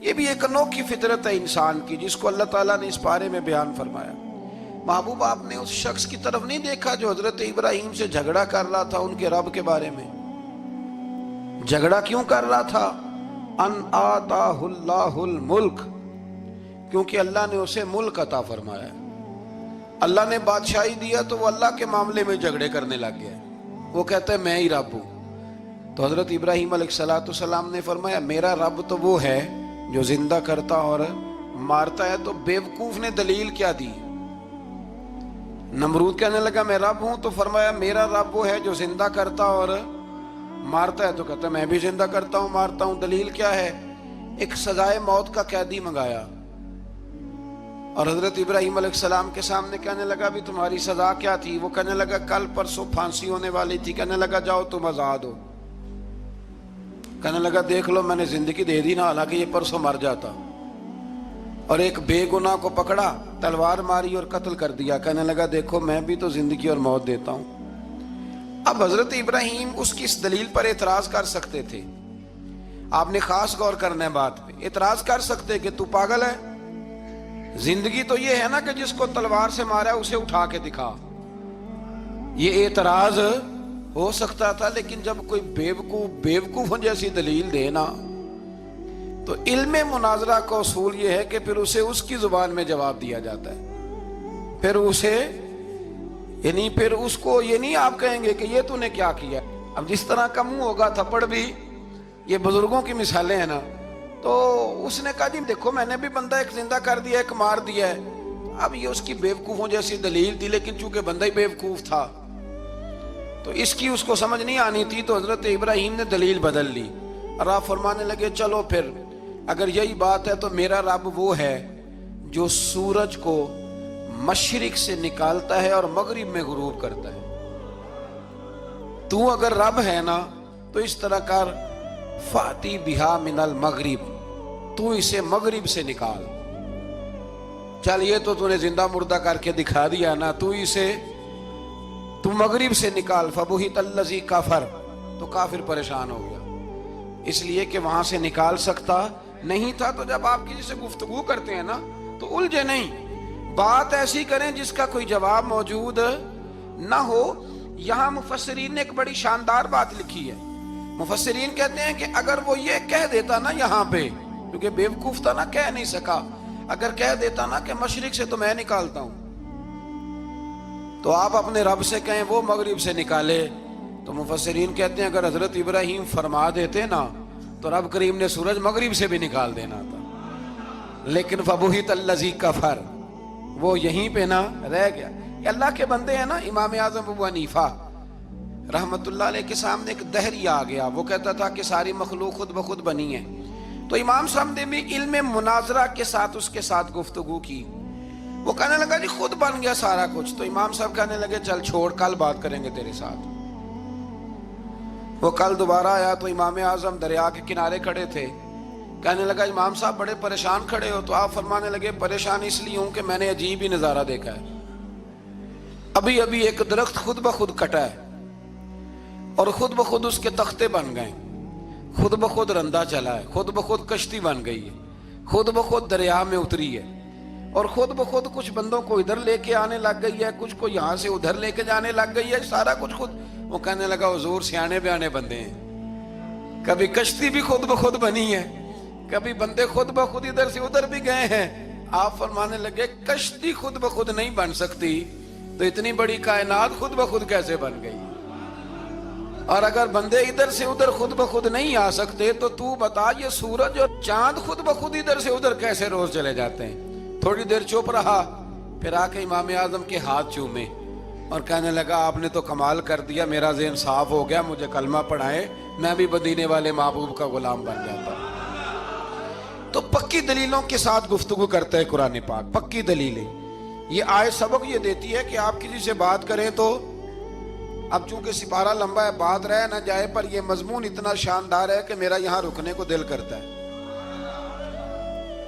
یہ بھی ایک انوکھی فطرت ہے انسان کی جس کو اللہ تعالیٰ نے اس بارے میں بیان فرمایا۔ محبوب آپ نے اس شخص کی طرف نہیں دیکھا جو حضرت ابراہیم سے جھگڑا کر رہا تھا ان کے رب کے بارے میں؟ جھگڑا کیوں کر رہا تھا؟ ان آتاہ اللہ الملک، کیونکہ اللہ نے اسے ملک عطا فرمایا۔ اللہ نے بادشاہی دیا تو وہ اللہ کے معاملے میں جھگڑے کرنے لگ گیا، وہ کہتا ہے میں ہی رب ہوں۔ تو حضرت ابراہیم علیہ السلام نے فرمایا میرا رب تو وہ ہے جو زندہ کرتا اور مارتا ہے۔ تو بیوقوف نے دلیل کیا دی؟ نمرود کہنے لگا میں رب ہوں، تو فرمایا میرا رب وہ ہے جو زندہ کرتا اور مارتا ہے۔ تو کہتا ہے میں بھی زندہ کرتا ہوں مارتا ہوں، دلیل کیا ہے؟ ایک سزائے موت کا قیدی منگایا اور حضرت ابراہیم علیہ السلام کے سامنے کہنے لگا بھی تمہاری سزا کیا تھی؟ وہ کہنے لگا کل پرسوں پھانسی ہونے والی تھی۔ کہنے لگا جاؤ تم آزاد ہو۔ کہنے لگا دیکھ لو میں نے زندگی دے دی نا، حالانکہ یہ پرسوں مر جاتا۔ اور ایک بے گناہ کو پکڑا، تلوار ماری اور قتل کر دیا۔ کہنے لگا دیکھو میں بھی تو زندگی اور موت دیتا ہوں۔ اب حضرت ابراہیم اس کی اس دلیل پر اعتراض کر سکتے تھے، آپ نے خاص غور کرنا ہے بات پہ۔ اعتراض کر سکتے کہ تو پاگل ہے، زندگی تو یہ ہے نا کہ جس کو تلوار سے مارا اسے اٹھا کے دکھا، یہ اعتراض ہو سکتا تھا۔ لیکن جب کوئی بیوقوفوں جیسی دلیل دے نا، تو علم مناظرہ کا اصول یہ ہے کہ پھر اسے اس کی زبان میں جواب دیا جاتا ہے۔ پھر اسے پھر اس کو یہ نہیں آپ کہیں گے کہ یہ تو نے کیا کیا۔ اب جس طرح کا منہ ہوگا تھپڑ بھی، یہ بزرگوں کی مثالیں ہیں نا، تو اس نے کہا جی دیکھو میں نے بھی بندہ ایک زندہ کر دیا ایک مار دیا ہے۔ اب یہ اس کی بیوقوفوں جیسی دلیل تھی، لیکن چونکہ بندہ ہی بیوقوف تھا تو اس کی اس کو سمجھ نہیں آنی تھی، تو حضرت ابراہیم نے دلیل بدل لی اور آپ فرمانے لگے چلو پھر اگر یہی بات ہے تو میرا رب وہ ہے جو سورج کو مشرق سے نکالتا ہے اور مغرب میں غروب کرتا ہے۔ تو اگر رب ہے نا تو اس طرح کر فاتی بہا من المغرب، تو اسے مغرب سے نکال۔ چل یہ تو نے زندہ مردہ کر کے دکھا دیا نا، تو مغرب سے نکال۔ فبہت الذی کفر، تو کافر پریشان ہو گیا، اس لیے کہ وہاں سے نکال سکتا نہیں تھا۔ تو جب آپ کسی سے گفتگو کرتے ہیں نا تو الجھے نہیں، بات ایسی کریں جس کا کوئی جواب موجود نہ ہو۔ یہاں مفسرین نے ایک بڑی شاندار بات لکھی ہے۔ مفسرین کہتے ہیں کہ اگر وہ یہ کہہ دیتا نا یہاں پہ، کیونکہ بیوقوف تھا نا کہہ نہیں سکا، اگر کہہ دیتا نا کہ مشرق سے تو میں نکالتا ہوں، تو آپ اپنے رب سے کہیں وہ مغرب سے نکالے، تو مفسرین کہتے ہیں اگر حضرت ابراہیم فرما دیتے نا تو رب کریم نے سورج مغرب سے بھی نکال دینا تھا، لیکن فبہت الذی کفر، وہ یہیں پہ نہ رہ گیا۔ یہ اللہ کے بندے ہیں نا۔ امام اعظم ابو حنیفہ رحمت اللہ علیہ کے سامنے ایک دہری آ گیا، وہ کہتا تھا کہ ساری مخلوق خود بخود بنی ہے۔ تو امام صاحب نے بھی علم مناظرہ کے ساتھ اس کے ساتھ گفتگو کی، وہ کہنے لگا جی خود بن گیا سارا کچھ۔ تو امام صاحب کہنے لگے چل چھوڑ، کل بات کریں گے تیرے ساتھ۔ وہ کل دوبارہ آیا تو امام اعظم دریا کے کنارے کھڑے تھے، کہنے لگا امام صاحب بڑے پریشان کھڑے ہو؟ تو آپ فرمانے لگے پریشان اس لیے ہوں کہ میں نے عجیب ہی نظارہ دیکھا ہے۔ ابھی ابھی ایک درخت خود بخود کٹا ہے اور خود بخود اس کے تختے بن گئے، خود بخود رندا چلا ہے، خود بخود کشتی بن گئی ہے، خود بخود دریا میں اتری ہے، اور خود بخود کچھ بندوں کو ادھر لے کے آنے لگ گئی ہے، کچھ کو یہاں سے ادھر لے کے جانے لگ گئی ہے، سارا کچھ خود۔ وہ کہنے لگا حضور سیانے بیانے بندے ہیں، کبھی کشتی بھی خود بخود بنی ہے، کبھی بندے خود بخود ادھر سے ادھر بھی گئے ہیں۔ آپ فرمانے لگے کشتی خود بخود نہیں بن سکتی تو اتنی بڑی کائنات خود بخود کیسے بن گئی؟ اور اگر بندے ادھر سے ادھر خود بخود نہیں آ سکتے تو بتا یہ سورج اور چاند خود بخود ادھر سے ادھر کیسے روز چلے جاتے ہیں؟ تھوڑی دیر چپ رہا، پھر آ کے امام اعظم کے ہاتھ چومے اور کہنے لگا آپ نے تو کمال کر دیا، میرا ذہن صاف ہو گیا، مجھے کلمہ پڑھائے، میں بھی مدینے والے محبوب کا غلام بن جاتا۔ تو پکی دلیلوں کے ساتھ گفتگو کرتا ہے قرآن پاک، پکی دلیلیں۔ یہ آیت سبق یہ دیتی ہے کہ آپ کسی سے بات کریں تو اب چونکہ سپارہ لمبا ہے بات رہ نہ جائے، پر یہ مضمون اتنا شاندار ہے کہ میرا یہاں رکنے کو دل کرتا ہے۔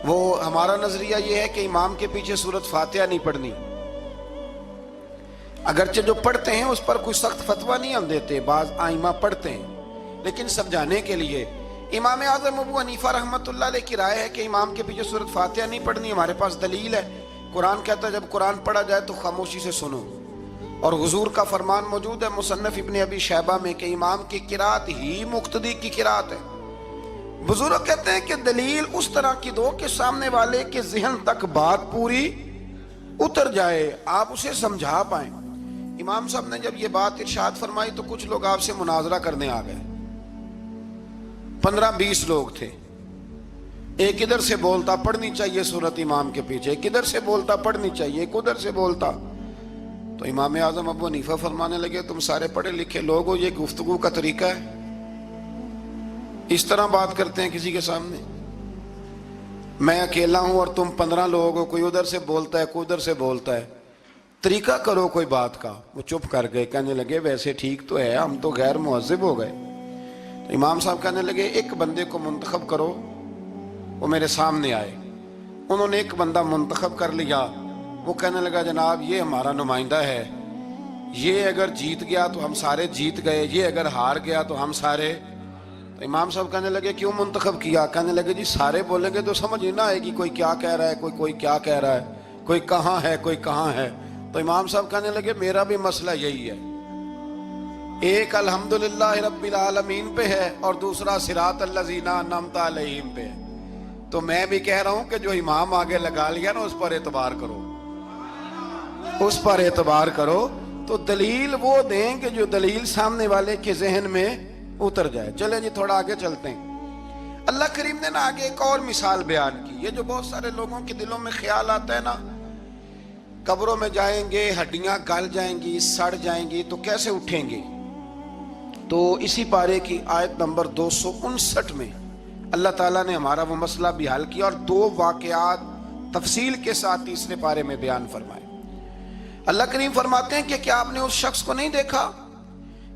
وہ ہمارا نظریہ یہ ہے کہ امام کے پیچھے سورۃ فاتحہ نہیں پڑھنی، اگرچہ جو پڑھتے ہیں اس پر کوئی سخت فتویٰ نہیں ہم دیتے، بعض آئمہ پڑھتے ہیں، لیکن سمجھانے کے لیے امام اعظم ابو حنیفہ رحمۃ اللہ علیہ کی رائے ہے کہ امام کے پیچھے سورۃ فاتحہ نہیں پڑھنی. ہمارے پاس دلیل ہے, قرآن کہتا ہے جب قرآن پڑھا جائے تو خاموشی سے سنو, اور حضور کا فرمان موجود ہے مصنف ابن ابی شیبہ میں کہ امام کی قرات ہی مقتدی کی قرات ہے. بزرگ کہتے ہیں کہ دلیل اس طرح کی دو کہ سامنے والے کے ذہن تک بات پوری اتر جائے, آپ اسے سمجھا پائیں. امام صاحب نے جب یہ بات ارشاد فرمائی تو کچھ لوگ آپ سے مناظرہ کرنے آ گئے. 15-20 لوگ تھے. ایک ادھر سے بولتا پڑھنی چاہیے سورت امام کے پیچھے, ایک ادھر سے بولتا پڑھنی چاہیے, ایک ادھر سے بولتا. تو امام اعظم ابو حنیفہ فرمانے لگے تم سارے پڑھے لکھے لوگ ہو, یہ گفتگو کا طریقہ ہے؟ اس طرح بات کرتے ہیں کسی کے سامنے؟ میں اکیلا ہوں اور تم 15 لوگ ہو, کوئی ادھر سے بولتا ہے کوئی ادھر سے بولتا ہے, طریقہ کرو کوئی بات کا. وہ چپ کر گئے, کہنے لگے ویسے ٹھیک تو ہے, ہم تو غیر مہذب ہو گئے. تو امام صاحب کہنے لگے ایک بندے کو منتخب کرو, وہ میرے سامنے آئے. انہوں نے ایک بندہ منتخب کر لیا. وہ کہنے لگا جناب یہ ہمارا نمائندہ ہے, یہ اگر جیت گیا تو ہم سارے جیت گئے, یہ اگر ہار گیا تو ہم سارے. تو امام صاحب کہنے لگے کیوں منتخب کیا؟ کہنے لگے جی سارے بولیں گے تو سمجھ نہ آئے گی کوئی کیا کہہ رہا ہے, کوئی کیا کہہ رہا ہے, کوئی کہاں ہے کوئی کہاں ہے. تو امام صاحب کہنے لگے میرا بھی مسئلہ یہی ہے, ایک الحمدللہ رب العالمین پہ ہے اور دوسرا صراط الذین انعمت علیہم پہ ہے. تو میں بھی کہہ رہا ہوں کہ جو امام آگے لگا لیا نا اس پر اعتبار کرو, اس پر اعتبار کرو. تو دلیل وہ دیں کہ جو دلیل سامنے والے کے ذہن میں اتر جائے. چلیں جی تھوڑا آگے چلتے ہیں. اللہ کریم نے نا آگے ایک اور مثال بیان کی. یہ جو بہت سارے لوگوں کے دلوں میں خیال آتا ہے نا, قبروں میں جائیں گے ہڈیاں گل جائیں گی سڑ جائیں گی تو کیسے اٹھیں گے. تو اسی پارے کی آیت نمبر 259 میں اللہ تعالیٰ نے ہمارا وہ مسئلہ بھی حل کیا اور 2 واقعات تفصیل کے ساتھ تیسرے پارے میں بیان فرمائے. اللہ کریم فرماتے ہیں کہ کیا آپ نے اس شخص کو نہیں دیکھا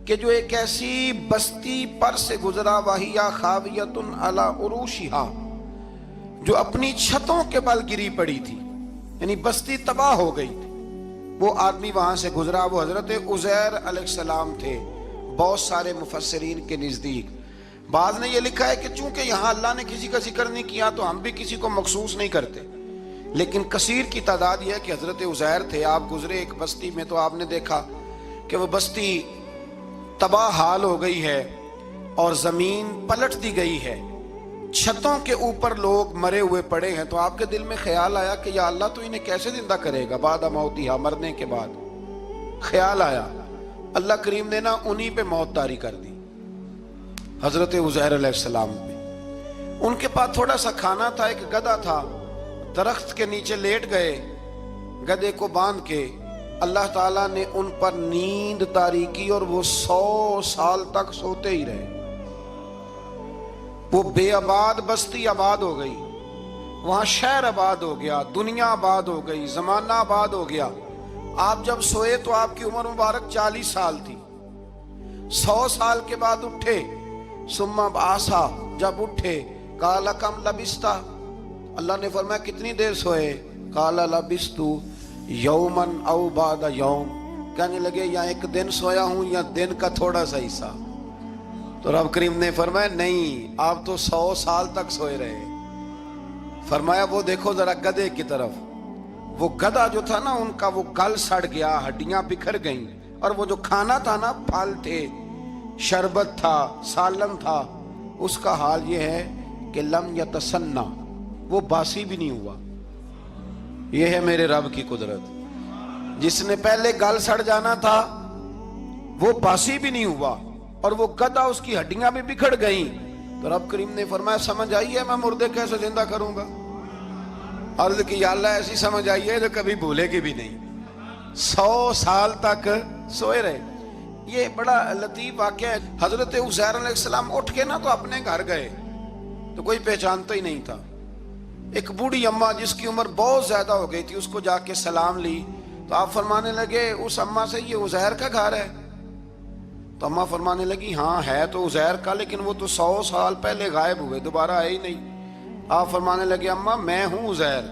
کہ جو ایک ایسی بستی پر سے گزرا, وَهِيَ خَاوِيَةٌ عَلَىٰ عُرُوشِهَا, جو اپنی چھتوں کے بل گری پڑی تھی, یعنی بستی تباہ ہو گئی تھی. وہ آدمی وہاں سے گزرا, وہ حضرت عزیر علیہ السلام تھے. بہت سارے مفسرین کے نزدیک بعض نے یہ لکھا ہے کہ چونکہ یہاں اللہ نے کسی کا ذکر نہیں کیا تو ہم بھی کسی کو مخصوص نہیں کرتے, لیکن کثیر کی تعداد یہ ہے کہ حضرت عزیر تھے. آپ گزرے ایک بستی میں تو آپ نے دیکھا کہ وہ بستی تباہ حال ہو گئی ہے اور زمین پلٹ دی گئی ہے, چھتوں کے اوپر لوگ مرے ہوئے پڑے ہیں. تو آپ کے دل میں خیال آیا کہ یا اللہ تو انہیں کیسے زندہ کرے گا بعد موتہا, مرنے کے بعد. خیال آیا, اللہ کریم نے نا انہی پہ موت طاری کر دی, حضرت عزیر علیہ السلام پہ. ان کے پاس تھوڑا سا کھانا تھا, ایک گدھا تھا, درخت کے نیچے لیٹ گئے, گدھے کو باندھ کے اللہ تعالیٰ نے ان پر نیند طاری کی اور وہ 100 سال تک سوتے ہی رہے. وہ بے آباد بستی آباد ہو گئی, وہاں شہر آباد ہو گیا, دنیا آباد ہو گئی, زمانہ آباد ہو گیا. آپ جب سوئے تو آپ کی عمر مبارک 40 سال تھی. 100 سال کے بعد اٹھے, ثم بعثا, جب اٹھے, قال کم لبثت, اللہ نے فرمایا کتنی دیر سوئے؟ قال لبثت یومن او بعد یوم, کہنے لگے یا ایک دن سویا ہوں یا دن کا تھوڑا سا حصہ. تو رب کریم نے فرمایا نہیں, آپ تو 100 سال تک سوئے رہے. فرمایا وہ دیکھو ذرا گدھے کی طرف, وہ گدھا جو تھا نا ان کا وہ گل سڑ گیا, ہڈیاں بکھر گئیں, اور وہ جو کھانا تھا نا پھل تھے, شربت تھا, سالن تھا, اس کا حال یہ ہے کہ لم یتسنہ, وہ باسی بھی نہیں ہوا. یہ ہے میرے رب کی قدرت. جس نے پہلے گل سڑ جانا تھا وہ باسی بھی نہیں ہوا, اور وہ گدھا اس کی ہڈیاں بھی بکھڑ گئیں. تو رب کریم نے فرمایا سمجھ آئی ہے میں مردے کیسے زندہ کروں گا؟ عرض کی یا اللہ ایسی سمجھ آئی ہے جو کبھی بھولے گی بھی نہیں. 100 سال تک سوئے رہے. یہ بڑا لطیف واقعہ ہے. حضرت عزیر علیہ السلام اٹھ کے نا تو اپنے گھر گئے تو کوئی پہچانتا ہی نہیں تھا. ایک بوڑھی اماں جس کی عمر بہت زیادہ ہو گئی تھی اس کو جا کے سلام لی تو آپ فرمانے لگے اس اماں سے یہ عزیر کا گھر ہے؟ تو اماں فرمانے لگی ہاں ہے تو عزیر کا, لیکن وہ تو 100 سال پہلے غائب ہوئے, دوبارہ آئے ہی نہیں. آپ فرمانے لگے اماں میں ہوں عزیر.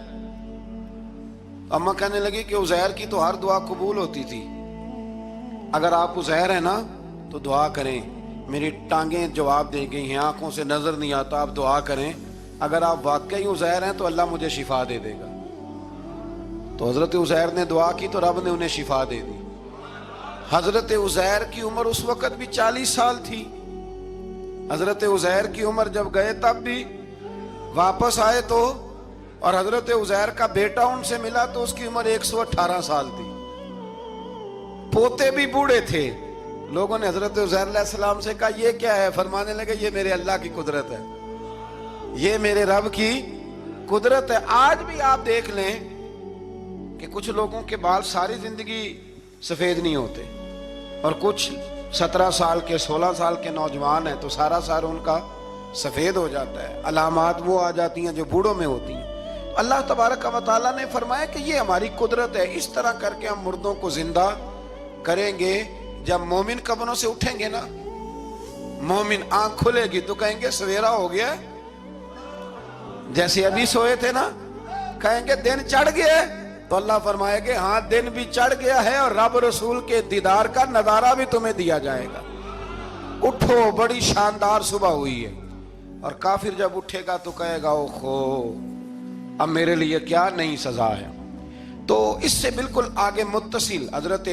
اماں کہنے لگی کہ عزیر کی تو ہر دعا قبول ہوتی تھی, اگر آپ عزیر ہیں نا تو دعا کریں میری ٹانگیں جواب دے گئی ہیں, آنکھوں سے نظر نہیں آتا, آپ دعا کریں, اگر آپ واقعی عزیر ہیں تو اللہ مجھے شفا دے دے گا. تو حضرت عزیر نے دعا کی تو رب نے انہیں شفا دے دی. حضرت عزیر کی عمر اس وقت بھی 40 سال تھی. حضرت عزیر کی عمر جب گئے تب بھی, واپس آئے تو, اور حضرت عزیر کا بیٹا ان سے ملا تو اس کی عمر 118 سال تھی. پوتے بھی بوڑھے تھے. لوگوں نے حضرت عزیر علیہ السلام سے کہا یہ کیا ہے؟ فرمانے لگے یہ میرے اللہ کی قدرت ہے, یہ میرے رب کی قدرت ہے. آج بھی آپ دیکھ لیں کہ کچھ لوگوں کے بال ساری زندگی سفید نہیں ہوتے, اور کچھ 17 سال کے 16 سال کے نوجوان ہیں تو سارا سال ان کا سفید ہو جاتا ہے. علامات وہ آ جاتی ہیں جو بوڑھوں میں ہوتی ہیں. اللہ تبارک و تعالیٰ نے فرمایا کہ یہ ہماری قدرت ہے, اس طرح کر کے ہم مردوں کو زندہ کریں گے. جب مومن قبروں سے اٹھیں گے نا, مومن آنکھ کھلے گی تو کہیں گے سویرا ہو گیا, جیسے ابھی سوئے تھے نا, کہیں گے دن چڑھ گیا. تو اللہ فرمائے گے ہاں دن بھی چڑھ گیا ہے, اور رب رسول کے دیدار کا نظارہ بھی تمہیں دیا جائے گا. اٹھو, بڑی شاندار صبح ہوئی ہے. اور کافر جب اٹھے گا تو کہے گا اوہو اب میرے لیے کیا نئی سزا ہے. تو اس سے بالکل آگے متصل حضرت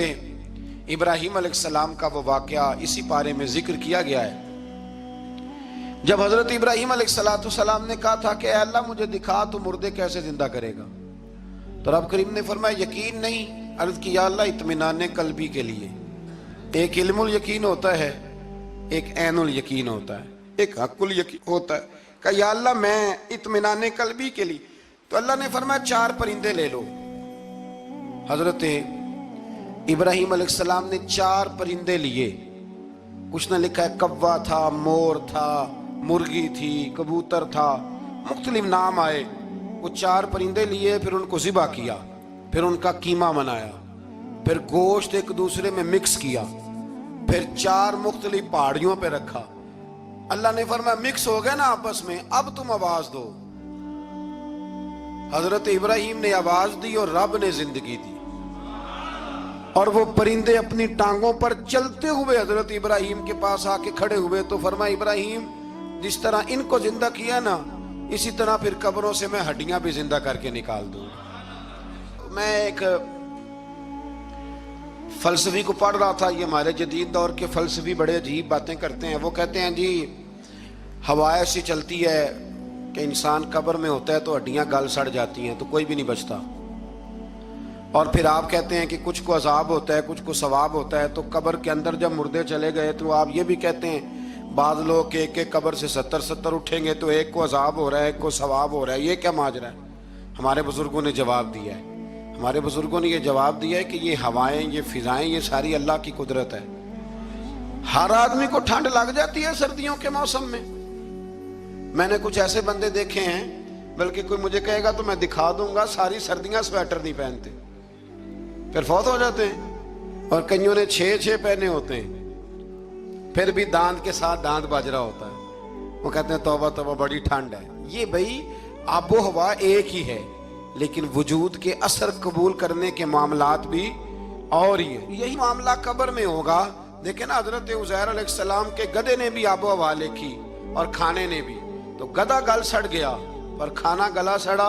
ابراہیم علیہ السلام کا وہ واقعہ اسی پارے میں ذکر کیا گیا ہے. جب حضرت ابراہیم علیہ السلام نے کہا تھا کہ اے اللہ مجھے دکھا تو مردے کیسے زندہ کرے گا, تو رب کریم نے فرمایا یقین نہیں. عرض کی یا اللہ اطمینان قلبی کے لیے. ایک علم الیقین ہوتا ہے, ایک عین الیقین ہوتا ہے, ایک حق الیقین ہوتا ہے. کہ یا اللہ میں اطمینان قلبی کے لیے. تو اللہ نے فرمایا 4 پرندے لے لو. حضرت ابراہیم علیہ السلام نے 4 پرندے لیے. کچھ نے لکھا ہے کوا تھا, مور تھا, مرغی تھی, کبوتر تھا, مختلف نام آئے. وہ 4 پرندے لیے, پھر ان کو ذبح کیا, پھر ان کا قیمہ بنایا, پھر گوشت ایک دوسرے میں مکس کیا, پھر 4 مختلف پہاڑیوں پہ رکھا. اللہ نے فرمایا مکس ہو گئے نا آپس میں, اب تم آواز دو. حضرت ابراہیم نے آواز دی اور رب نے زندگی دی, اور وہ پرندے اپنی ٹانگوں پر چلتے ہوئے حضرت ابراہیم کے پاس آ کے کھڑے ہوئے. تو فرمایا ابراہیم جس طرح ان کو زندہ کیا نا, اسی طرح پھر قبروں سے میں ہڈیاں بھی زندہ کر کے نکال دوں. میں ایک فلسفی کو پڑھ رہا تھا. یہ ہمارے جدید دور کے فلسفی بڑے عجیب باتیں کرتے ہیں. وہ کہتے ہیں جی ہوا ایسی چلتی ہے کہ انسان قبر میں ہوتا ہے تو ہڈیاں گل سڑ جاتی ہیں تو کوئی بھی نہیں بچتا. اور پھر آپ کہتے ہیں کہ کچھ کو عذاب ہوتا ہے, کچھ کو ثواب ہوتا ہے. تو قبر کے اندر جب مردے چلے گئے تو آپ یہ بھی کہتے ہیں بعض لوگ ایک ایک قبر سے 70 اٹھیں گے تو ایک کو عذاب ہو رہا ہے, ایک کو ثواب ہو رہا ہے. یہ کیا ماجرا ہے؟ ہمارے بزرگوں نے جواب دیا ہے. ہمارے بزرگوں نے یہ جواب دیا ہے کہ یہ ہوائیں, یہ فضائیں, یہ ساری اللہ کی قدرت ہے. ہر آدمی کو ٹھنڈ لگ جاتی ہے سردیوں کے موسم میں. میں نے کچھ ایسے بندے دیکھے ہیں, بلکہ کوئی مجھے کہے گا تو میں دکھا دوں گا, ساری سردیاں سویٹر نہیں پہنتے, پھر فوت ہو جاتے ہیں. اور کئیوں نے 6 پہنے ہوتے ہیں, پھر بھی دانت کے ساتھ دانت بج رہا ہوتا ہے. وہ کہتے ہیں توبہ توبہ بڑی ٹھنڈ ہے. یہ بھائی آب و ہوا ایک ہی ہے, لیکن وجود کے اثر قبول کرنے کے معاملات بھی اور ہی ہیں. یہی معاملہ قبر میں ہوگا. دیکھیں نا حضرت عزیر علیہ السلام کے گدھے نے بھی آب و ہوا لکھی اور کھانے نے بھی. تو گدھا گل سڑ گیا پر کھانا گلا سڑا.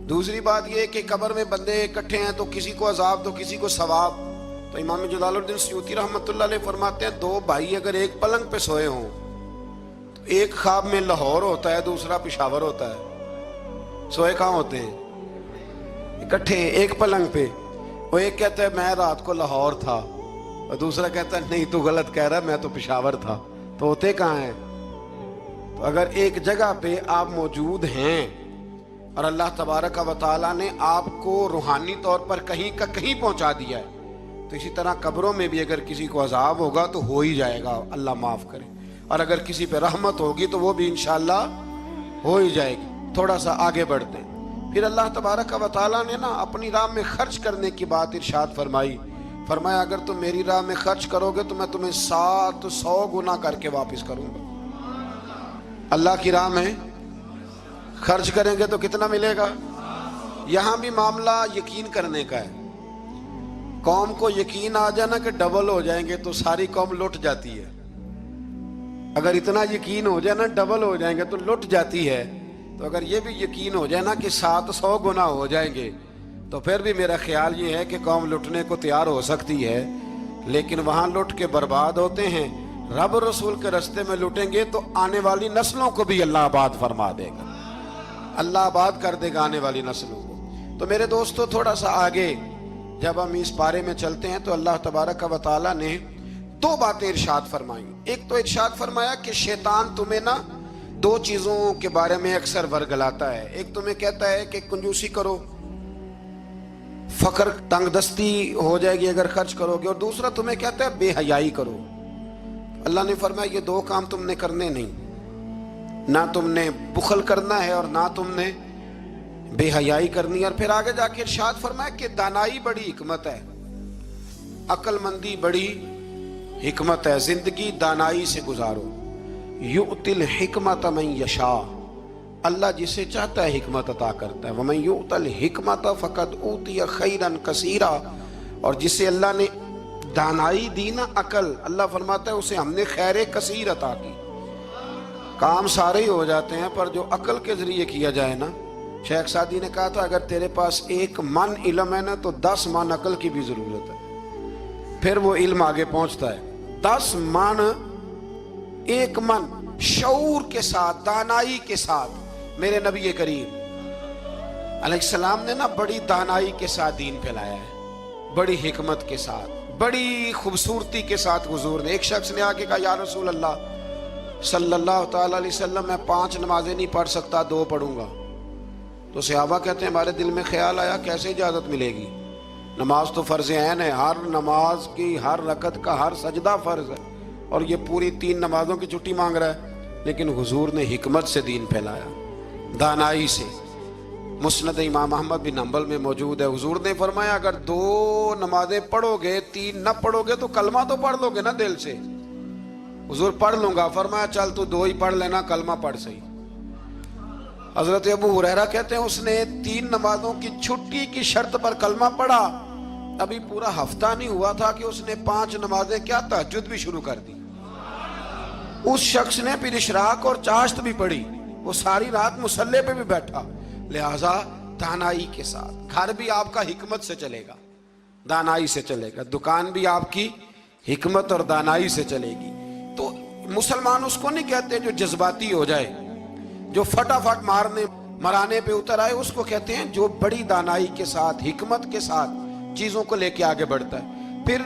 دوسری بات یہ کہ قبر میں بندے اکٹھے ہیں تو کسی کو عذاب تو کسی کو ثواب. تو امام جلال الدین سیوطی رحمۃ اللہ علیہ فرماتے ہیں 2 بھائی اگر ایک پلنگ پہ سوئے ہوں تو ایک خواب میں لاہور ہوتا ہے, دوسرا پشاور ہوتا ہے. سوئے کہاں ہوتے ہیں؟ اکٹھے ایک پلنگ پہ. وہ ایک کہتا ہے میں رات کو لاہور تھا, اور دوسرا کہتا ہے نہیں تو غلط کہہ رہا ہے, میں تو پشاور تھا. تو ہوتے کہاں ہیں؟ تو اگر ایک جگہ پہ آپ موجود ہیں اور اللہ تبارک و تعالیٰ نے آپ کو روحانی طور پر کہیں کا کہیں پہنچا دیا ہے, تو اسی طرح قبروں میں بھی اگر کسی کو عذاب ہوگا تو ہو ہی جائے گا, اللہ معاف کرے. اور اگر کسی پہ رحمت ہوگی تو وہ بھی انشاءاللہ ہو ہی جائے گی. تھوڑا سا آگے بڑھتے ہیں. پھر اللہ تبارک و تعالیٰ نے نا اپنی راہ میں خرچ کرنے کی بات ارشاد فرمائی. فرمایا اگر تم میری راہ میں خرچ کرو گے تو میں تمہیں 700 گنا کر کے واپس کروں گا. اللہ کی راہ میں خرچ کریں گے تو کتنا ملے گا؟ یہاں بھی معاملہ یقین کرنے کا ہے. قوم کو یقین آ جانا کہ ڈبل ہو جائیں گے تو ساری قوم لٹ جاتی ہے. اگر اتنا یقین ہو جائے نا ڈبل ہو جائیں گے تو لٹ جاتی ہے، تو اگر یہ بھی یقین ہو جائے نا کہ 700 گنا ہو جائیں گے تو پھر بھی میرا خیال یہ ہے کہ قوم لٹنے کو تیار ہو سکتی ہے، لیکن وہاں لٹ کے برباد ہوتے ہیں۔ رب رسول کے رستے میں لٹیں گے تو آنے والی نسلوں کو بھی اللہ آباد فرما دے گا، اللہ آباد کر دے گا آنے والی نسلوں کو۔ تو میرے دوستو تھوڑا سا آگے جب ہم اس پارے میں چلتے ہیں تو اللہ تبارک و تعالیٰ نے 2 باتیں ارشاد فرمائیں۔ ایک تو ارشاد فرمایا کہ شیطان تمہیں نا 2 چیزوں کے بارے میں اکثر ورگلاتا ہے۔ ایک تمہیں کہتا ہے کہ کنجوسی کرو، فقر تنگ دستی ہو جائے گی اگر خرچ کرو گے، اور دوسرا تمہیں کہتا ہے بے حیائی کرو۔ اللہ نے فرمایا یہ 2 کام تم نے کرنے نہیں، نہ تم نے بخل کرنا ہے اور نہ تم نے بے حیائی کرنی ہے۔ اور پھر آگے جا کے ارشاد فرمایا کہ دانائی بڑی حکمت ہے، عقل مندی بڑی حکمت ہے، زندگی دانائی سے گزارو۔ یؤتی الحکمت من یشاء، اللہ جسے چاہتا ہے حکمت عطا کرتا ہے۔ ومن یؤت الحکمت فقد اوتی خیرا کثیرا، اور جسے اللہ نے دانائی دی نا عقل، اللہ فرماتا ہے اسے ہم نے خیر کثیر عطا کی۔ کام سارے ہی ہو جاتے ہیں پر جو عقل کے ذریعے کیا جائے نا، شیخ سعدی نے کہا تھا اگر تیرے پاس 1 من علم ہے نا تو 10 من عقل کی بھی ضرورت ہے، پھر وہ علم آگے پہنچتا ہے۔ 10 من، 1 من شعور کے ساتھ، دانائی کے ساتھ۔ میرے نبی کریم علیہ السلام نے نا بڑی دانائی کے ساتھ دین پھیلایا ہے، بڑی حکمت کے ساتھ، بڑی خوبصورتی کے ساتھ۔ حضور نے، ایک شخص نے آگے کہا یا رسول اللہ صلی اللہ تعالی علیہ وسلم میں 5 نمازیں نہیں پڑھ سکتا، 2 پڑھوں گا۔ تو صحابہ کہتے ہیں ہمارے دل میں خیال آیا کیسے اجازت ملے گی، نماز تو فرض عین ہے، ہر نماز کی ہر رکعت کا ہر سجدہ فرض ہے، اور یہ پوری 3 نمازوں کی چھٹی مانگ رہا ہے۔ لیکن حضور نے حکمت سے دین پھیلایا، دانائی سے۔ مسند امام احمد بن حنبل میں موجود ہے، حضور نے فرمایا اگر 2 نمازیں پڑھو گے 3 نہ پڑھو گے تو کلمہ تو پڑھ لو گے نا دل سے۔ حضور پڑھ لوں گا، فرمایا چل تو 2 ہی پڑھ لینا، کلمہ پڑھ صحیح۔ حضرت ابو ہریرہ کہتے ہیں اس نے 3 نمازوں کی چھٹی کی شرط پر کلمہ پڑھا، ابھی پورا ہفتہ نہیں ہوا تھا کہ اس نے 5 نمازیں کیا تہجد بھی شروع کر دی۔ اس شخص نے پھر اشراق اور چاشت بھی پڑھی، وہ ساری رات مصلی پہ بھی بیٹھا۔ لہٰذا دانائی کے ساتھ، گھر بھی آپ کا حکمت سے چلے گا، دانائی سے چلے گا، دکان بھی آپ کی حکمت اور دانائی سے چلے گی۔ تو مسلمان اس کو نہیں کہتے جو جذباتی ہو جائے، جو فٹافٹ مرانے پہ اتر آئے، اس کو کہتے ہیں جو بڑی دانائی کے ساتھ، حکمت کے ساتھ چیزوں کو لے کے آگے بڑھتا ہے۔ پھر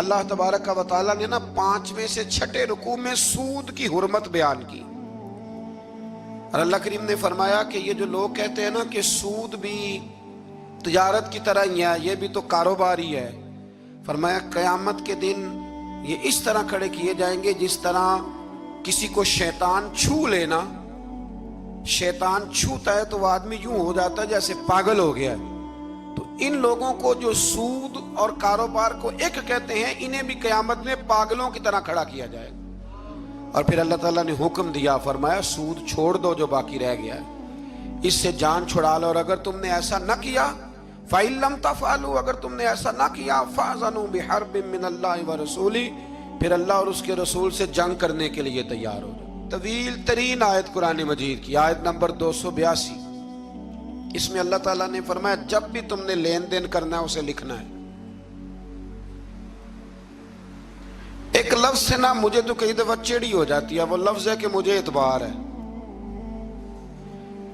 اللہ تبارک و تعالیٰ نے نا 5ویں سے 6ٹھے رکوع میں سود کی حرمت بیان کی، اور اللہ کریم نے فرمایا کہ یہ جو لوگ کہتے ہیں نا کہ سود بھی تجارت کی طرح ہی ہے، یہ بھی تو کاروبار ہی ہے، فرمایا قیامت کے دن یہ اس طرح کھڑے کیے جائیں گے جس طرح کسی کو شیطان چھو لینا، شیطان چھوتا ہے تو وہ آدمی یوں ہو جاتا ہے جیسے پاگل ہو گیا ہے۔ تو ان لوگوں کو جو سود اور کاروبار کو ایک کہتے ہیں، انہیں بھی قیامت میں پاگلوں کی طرح کھڑا کیا جائے گا۔ اور پھر اللہ تعالیٰ نے حکم دیا، فرمایا سود چھوڑ دو جو باقی رہ گیا ہے، اس سے جان چھڑا لو، اور اگر تم نے ایسا نہ کیا فَإِن لَمْ تَفْعَلُوا، اگر تم نے ایسا نہ کیا فَأْذَنُوا بِحَرْبٍ مِّنَ اللَّهِ وَرَسُولِهِ، پھر اللہ اور اس کے رسول سے جنگ کرنے کے لیے تیار ہو جاؤ۔ طویل ترین آیت قرآن مجید کی، آیت نمبر 282، اس میں اللہ تعالیٰ نے فرمایا جب بھی تم نے لین دین کرنا ہے اسے لکھنا ہے۔ ایک لفظ سے نا مجھے تو کئی دفعہ چڑی ہو جاتی ہے، وہ لفظ ہے کہ مجھے اعتبار ہے۔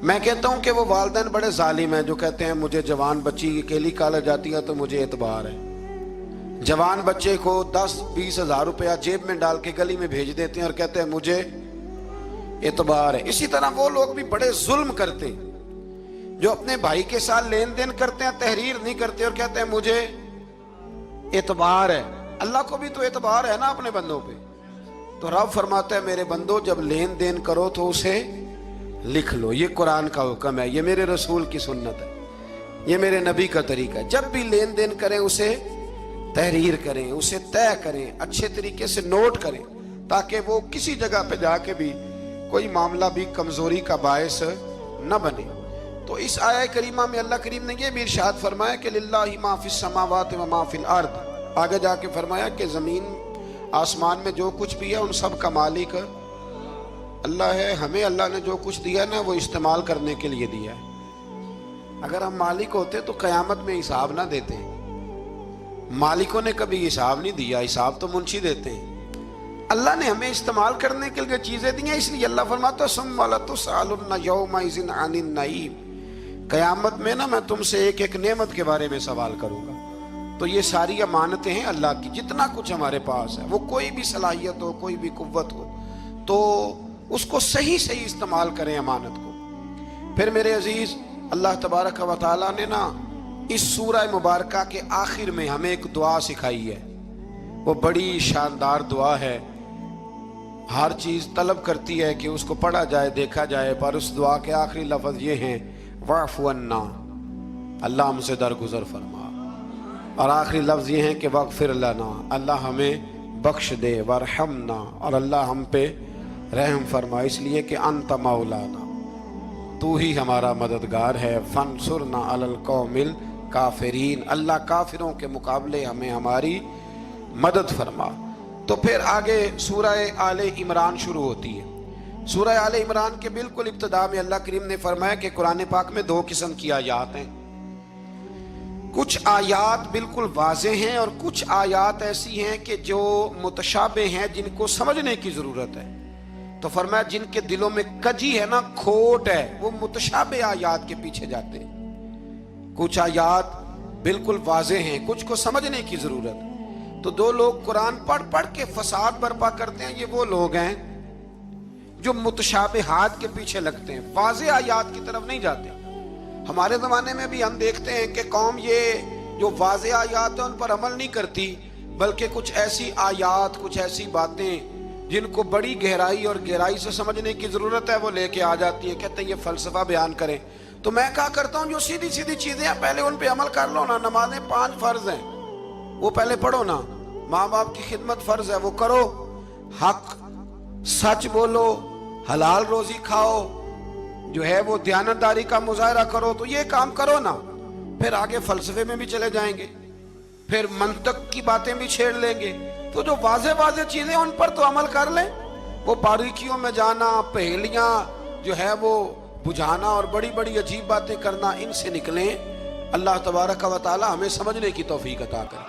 میں کہتا ہوں کہ وہ والدین بڑے ظالم ہیں جو کہتے ہیں مجھے جوان بچی اکیلی کالج جاتی ہے تو مجھے اعتبار ہے، جوان بچے کو 10-20 ہزار روپیہ جیب میں ڈال کے گلی میں بھیج دیتے ہیں اور کہتے ہیں مجھے اعتبار ہے۔ اسی طرح وہ لوگ بھی بڑے ظلم کرتے جو اپنے بھائی کے ساتھ لین دین کرتے ہیں، تحریر نہیں کرتے اور کہتے ہیں مجھے اعتبار ہے۔ اللہ کو بھی تو اعتبار ہے نا اپنے بندوں پہ، تو رب فرماتا ہے میرے بندو جب لین دین کرو تو اسے لکھ لو، یہ قرآن کا حکم ہے، یہ میرے رسول کی سنت ہے، یہ میرے نبی کا طریقہ ہے۔ جب بھی لین دین کریں اسے تحریر کریں، اسے طے کریں، اچھے طریقے سے نوٹ کریں، تاکہ وہ کسی جگہ پہ جا کے بھی کوئی معاملہ بھی کمزوری کا باعث نہ بنے۔ تو اس آیہ کریمہ میں اللہ کریم نے یہ بھی ارشاد فرمایا کہ للہ ما فی السماوات و ما فی الارض، آگے جا کے فرمایا کہ زمین آسمان میں جو کچھ بھی ہے ان سب کا مالک اللہ ہے, ہمیں اللہ نے جو کچھ دیا نا وہ استعمال کرنے کے لیے دیا ہے. اگر ہم مالک ہوتے تو قیامت میں حساب نہ دیتے. مالکوں نے کبھی حساب نہیں دیا, حساب تو منشی دیتے ہیں. اللہ نے ہمیں استعمال کرنے کے لیے چیزیں دی ہیں, اس لیے اللہ فرماتا ہے ثم لتسألن یومئذ عن النعیم, قیامت میں نا میں تم سے ایک ایک نعمت کے بارے میں سوال کروں گا. تو یہ ساری امانتیں ہیں اللہ کی, جتنا کچھ ہمارے پاس ہے, وہ کوئی بھی صلاحیت ہو, کوئی بھی قوت ہو, تو اس کو صحیح صحیح استعمال کریں امانت کو. پھر میرے عزیز, اللہ تبارک و تعالیٰ نے نا اس سورہ مبارکہ کے آخر میں ہمیں ایک دعا سکھائی ہے. وہ بڑی شاندار دعا ہے, ہر چیز طلب کرتی ہے کہ اس کو پڑھا جائے, دیکھا جائے, پر اس دعا کے آخری لفظ یہ ہیں واعف عنا, اللہ ہم سے درگزر فرما, اور آخری لفظ یہ ہیں کہ واغفر لنا, اللہ ہمیں بخش دے, وارحمنا, اور اللہ ہم پہ رحم فرما, اس لیے کہ انت مولانا, تو ہی ہمارا مددگار ہے, فانصرنا علی القوم الکافرین, اللہ کافروں کے مقابلے ہمیں ہماری مدد فرما. تو پھر آگے سورہ آل عمران شروع ہوتی ہے. سورہ آل عمران کے بالکل ابتدا میں اللہ کریم نے فرمایا کہ قرآن پاک میں 2 قسم کی آیات ہیں. کچھ آیات بالکل واضح ہیں اور کچھ آیات ایسی ہیں کہ جو متشابہ ہیں, جن کو سمجھنے کی ضرورت ہے. تو فرمایا جن کے دلوں میں کجی ہے نا, کھوٹ ہے, وہ متشابہ آیات کے پیچھے جاتے ہیں. کچھ آیات بالکل واضح ہیں, کچھ کو سمجھنے کی ضرورت. تو 2 لوگ قرآن پڑھ پڑھ کے فساد برپا کرتے ہیں, یہ وہ لوگ ہیں جو متشابہات کے پیچھے لگتے ہیں, واضح آیات کی طرف نہیں جاتے. ہمارے زمانے میں بھی ہم دیکھتے ہیں کہ قوم یہ جو واضح آیات ہیں ان پر عمل نہیں کرتی, بلکہ کچھ ایسی آیات, کچھ ایسی باتیں جن کو بڑی گہرائی اور گہرائی سے سمجھنے کی ضرورت ہے وہ لے کے آ جاتی ہے, کہتے ہیں یہ فلسفہ بیان کریں. تو میں کہا کرتا ہوں جو سیدھی سیدھی چیزیں ہیں پہلے ان پہ عمل کر لو نا. نمازیں 5 فرض ہیں, وہ پہلے پڑھو نا. ماں باپ کی خدمت فرض ہے, وہ کرو. حق سچ بولو, حلال روزی کھاؤ, جو ہے وہ دیانتداری کا مظاہرہ کرو, تو یہ کام کرو نا. پھر آگے فلسفے میں بھی چلے جائیں گے, پھر منطق کی باتیں بھی چھیڑ لیں گے. تو جو واضح چیزیں ان پر تو عمل کر لیں. وہ باریکیوں میں جانا, پہیلیاں جو ہے وہ بجھانا اور بڑی بڑی عجیب باتیں کرنا, ان سے نکلیں. اللہ تبارک و تعالی ہمیں سمجھنے کی توفیق عطا کرے.